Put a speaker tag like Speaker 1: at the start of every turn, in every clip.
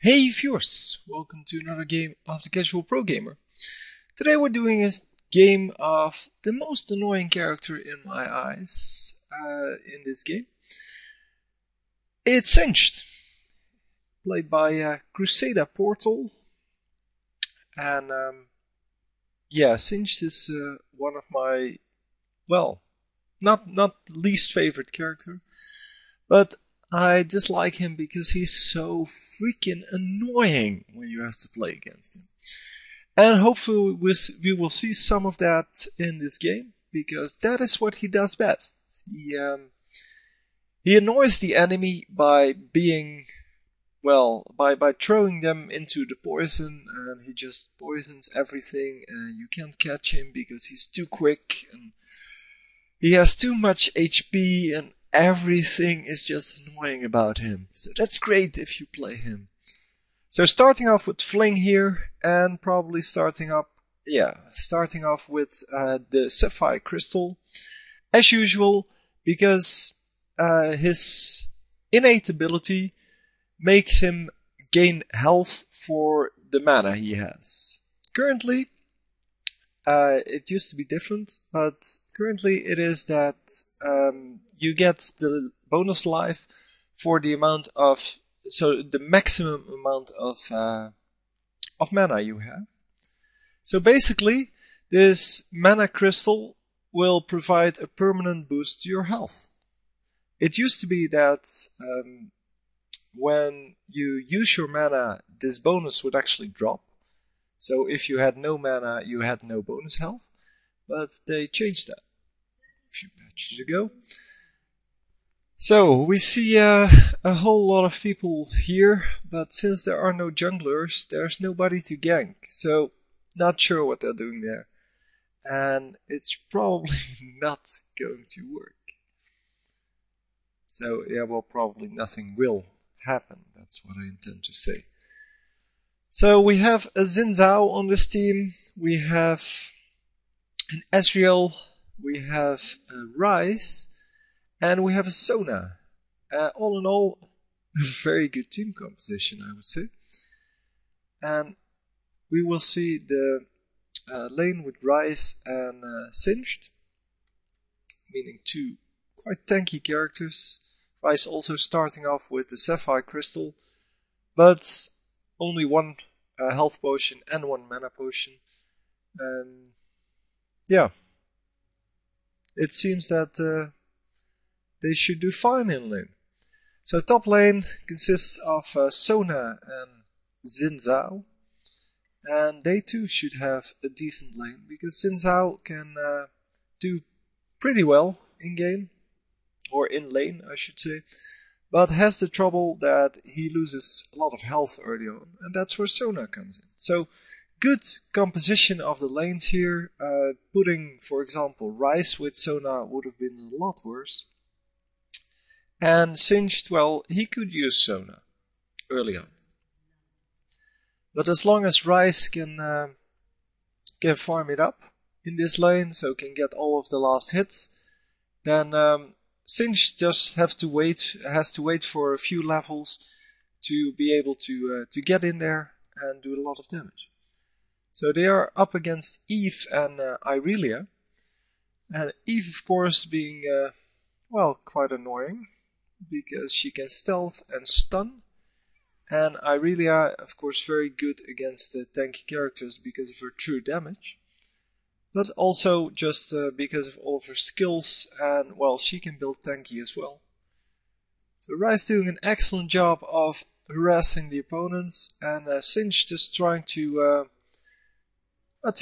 Speaker 1: Hey viewers, welcome to another game of the Casual Pro Gamer. Today we're doing a game of the most annoying character in my eyes in this game. It's Singed, played by Crusader Portal. And yeah, Singed is one of my, well, not the least favorite character, but I dislike him because he's so freaking annoying when you have to play against him. And hopefully we will see some of that in this game, because that is what he does best. He annoys the enemy by being, well, by throwing them into the poison, and he just poisons everything, and you can't catch him because he's too quick, and he has too much HP, and everything is just annoying about him. So that's great if you play him. So starting off with Fling here, and probably starting off with the Sapphire Crystal, as usual, because his innate ability makes him gain health for the mana he has. Currently, it used to be different, but currently it is that you get the bonus life for the amount of, so the maximum amount of mana you have. So basically, this mana crystal will provide a permanent boost to your health. It used to be that when you use your mana, this bonus would actually drop. So if you had no mana, you had no bonus health, but they changed that a few patches ago. So we see a whole lot of people here, but since there are no junglers, there's nobody to gank. So not sure what they're doing there, and it's probably not going to work. So yeah, well, probably nothing will happen. That's what I intend to say. So we have a Xin Zhao on this team, we have an Ezreal, we have a Ryze, and we have a Sona. All in all, a very good team composition, I would say. And we will see the lane with Ryze and Singed, meaning two quite tanky characters. Ryze also starting off with the Sapphire Crystal, but only one health potion and one mana potion. And yeah, it seems that they should do fine in lane. So top lane consists of Sona and Xin Zhao, and they too should have a decent lane, because Xin Zhao can do pretty well in game, or in lane I should say, but has the trouble that he loses a lot of health early on, and that's where Sona comes in. So good composition of the lanes here. Putting, for example, Ryze with Sona would have been a lot worse. And Singed, well, he could use Sona early on. But as long as Ryze can farm it up in this lane, so can get all of the last hits, then Singed just has to wait for a few levels to be able to get in there and do a lot of damage. So they are up against Eve and Irelia, and Eve, of course, being well, quite annoying because she can stealth and stun, and Irelia, of course, very good against tanky characters because of her true damage. But also just because of all of her skills, and well, she can build tanky as well. So Ryze doing an excellent job of harassing the opponents, and Singed just trying to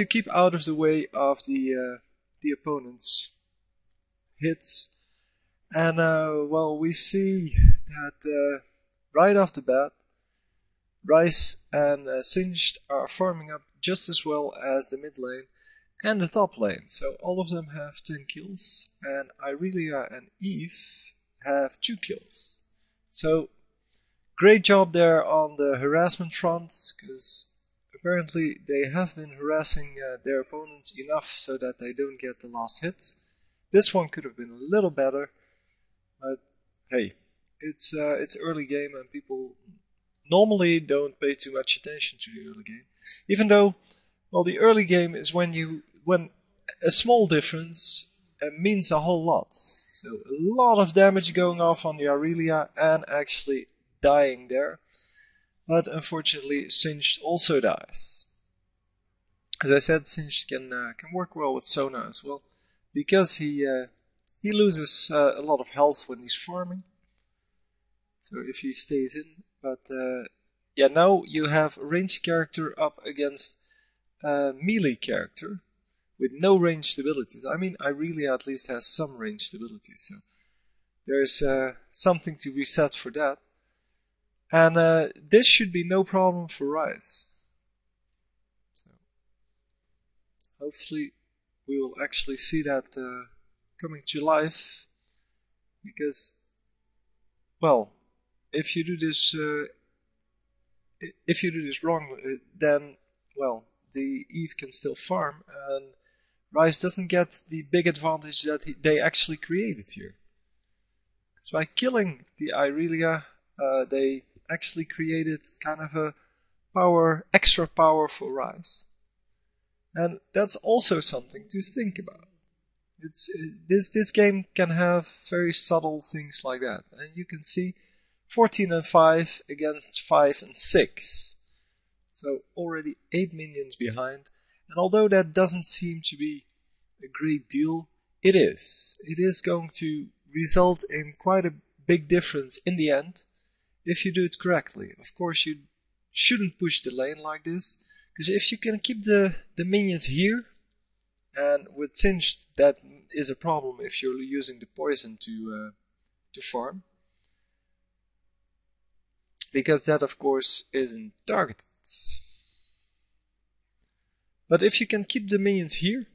Speaker 1: keep out of the way of the opponent's hits. And well, we see that right off the bat, Ryze and Singed are farming up just as well as the mid lane and the top lane. So all of them have 10 kills, and Irelia and Eve have 2 kills. So great job there on the harassment front, because apparently they have been harassing their opponents enough so that they don't get the last hit. This one could have been a little better, but hey, it's early game and people normally don't pay too much attention to the early game. Even though, well, the early game is when a small difference means a whole lot. So a lot of damage going off on the Aurelia and actually dying there. But unfortunately, Singed also dies. As I said, Singed can work well with Sona as well, because he loses a lot of health when he's farming. So if he stays in, but yeah, now you have a ranged character up against a melee character with no ranged abilities. I mean, Irelia at least has some ranged abilities, so there's something to be said for that. And this should be no problem for Ryze. So hopefully we will actually see that coming to life, because, well, if you do this wrong, then, well, the Eve can still farm, and Ryze doesn't get the big advantage that they actually created here. Because by killing the Irelia, they actually created kind of a extra power for Ryze. And that's also something to think about. This game can have very subtle things like that. And you can see 14 and 5 against 5 and 6. So already 8 minions behind. And although that doesn't seem to be a great deal, it is. It is going to result in quite a big difference in the end if you do it correctly. Of course, you shouldn't push the lane like this, because if you can keep the minions here, and with Singed that is a problem if you're using the poison to farm, because that of course isn't targeted. But if you can keep the minions here,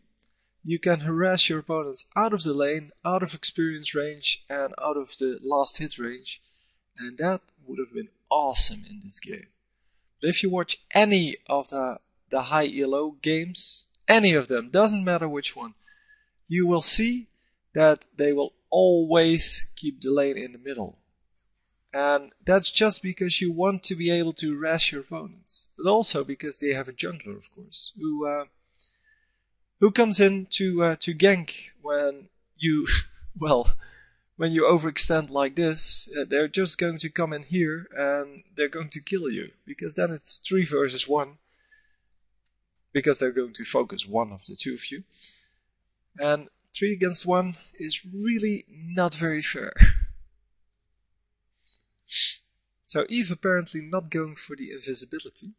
Speaker 1: you can harass your opponents out of the lane, out of experience range, and out of the last hit range, and that would have been awesome in this game. But if you watch any of the high ELO games, any of them, doesn't matter which one, you will see that they will always keep the lane in the middle. And that's just because you want to be able to harass your opponents, but also because they have a jungler, of course, who comes in to gank when you, well, when you overextend like this. They're just going to come in here and they're going to kill you, because then it's 3 versus 1, because they're going to focus one of the two of you, and 3 against 1 is really not very fair. So Eve apparently not going for the invisibility,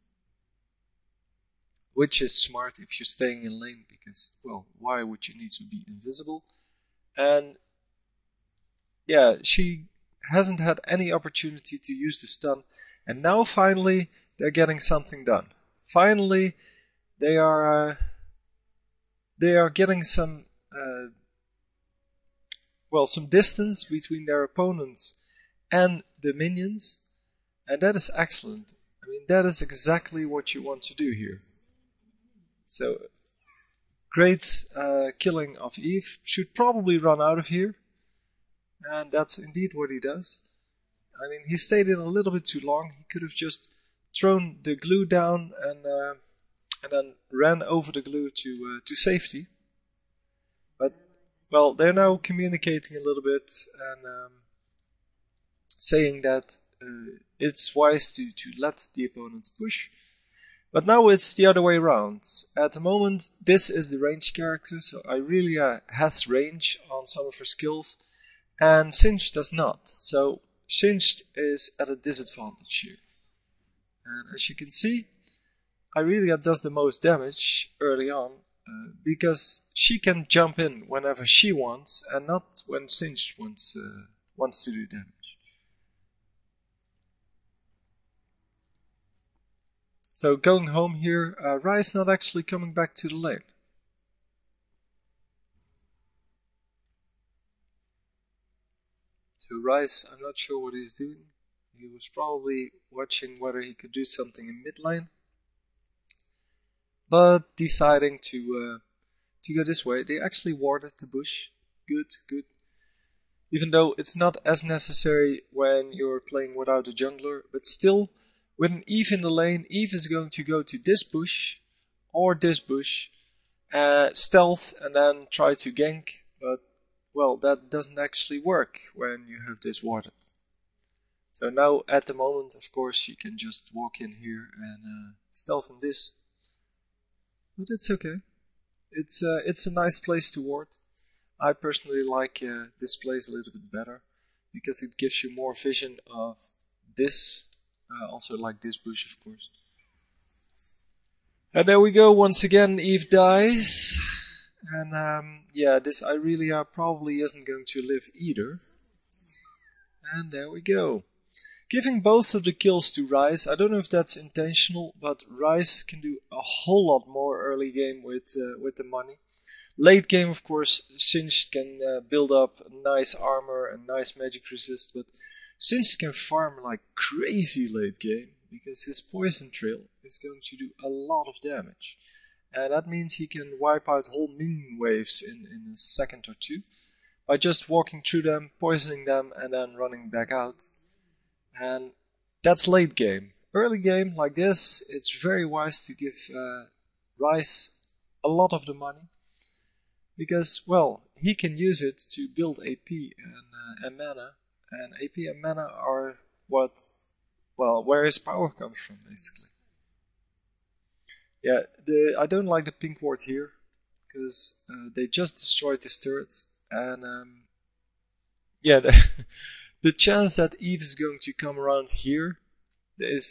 Speaker 1: which is smart if you're staying in lane, because, well, why would you need to be invisible? And yeah, she hasn't had any opportunity to use the stun, and now finally they're getting something done. Finally they are getting some some distance between their opponents and the minions, and that is excellent. I mean, that is exactly what you want to do here. So great killing of Eve. Should probably run out of here, and that's indeed what he does. I mean, he stayed in a little bit too long. He could have just thrown the glue down and then ran over the glue to safety. But, well, they're now communicating a little bit and saying that it's wise to let the opponents push. But now it's the other way around. At the moment, this is the ranged character, so Irelia has range on some of her skills, and Singed does not. So Singed is at a disadvantage here. And as you can see, Irelia does the most damage early on, because she can jump in whenever she wants, and not when Singed wants to do damage. So going home here, Ryze not actually coming back to the lane. So Ryze, I'm not sure what he's doing. He was probably watching whether he could do something in mid lane, but deciding to go this way. They actually warded the bush. Good, good. Even though it's not as necessary when you're playing without a jungler, but still, with an Eve in the lane, Eve is going to go to this bush or this bush, stealth, and then try to gank. But well, that doesn't actually work when you have this warded. So now at the moment, of course, you can just walk in here and stealth on this. But it's okay. It's a nice place to ward. I personally like this place a little bit better because it gives you more vision of this. Also like this bush, of course. And there we go. Once again, Eve dies. And yeah, this Irelia probably isn't going to live either. And there we go. Giving both of the kills to Ryze. I don't know if that's intentional, but Ryze can do a whole lot more early game with the money. Late game, of course, Singed can build up nice armor and nice magic resist, but Singed can farm like crazy late game because his poison trail is going to do a lot of damage. And that means he can wipe out whole minion waves in a second or two by just walking through them, poisoning them, and then running back out. And that's late game. Early game, like this, it's very wise to give Ryze a lot of the money. Because, well, he can use it to build AP and mana. And AP and mana are what, well, where his power comes from, basically. Yeah, I don't like the pink ward here. Because they just destroyed this turret. And, yeah, the chance that Eve is going to come around here is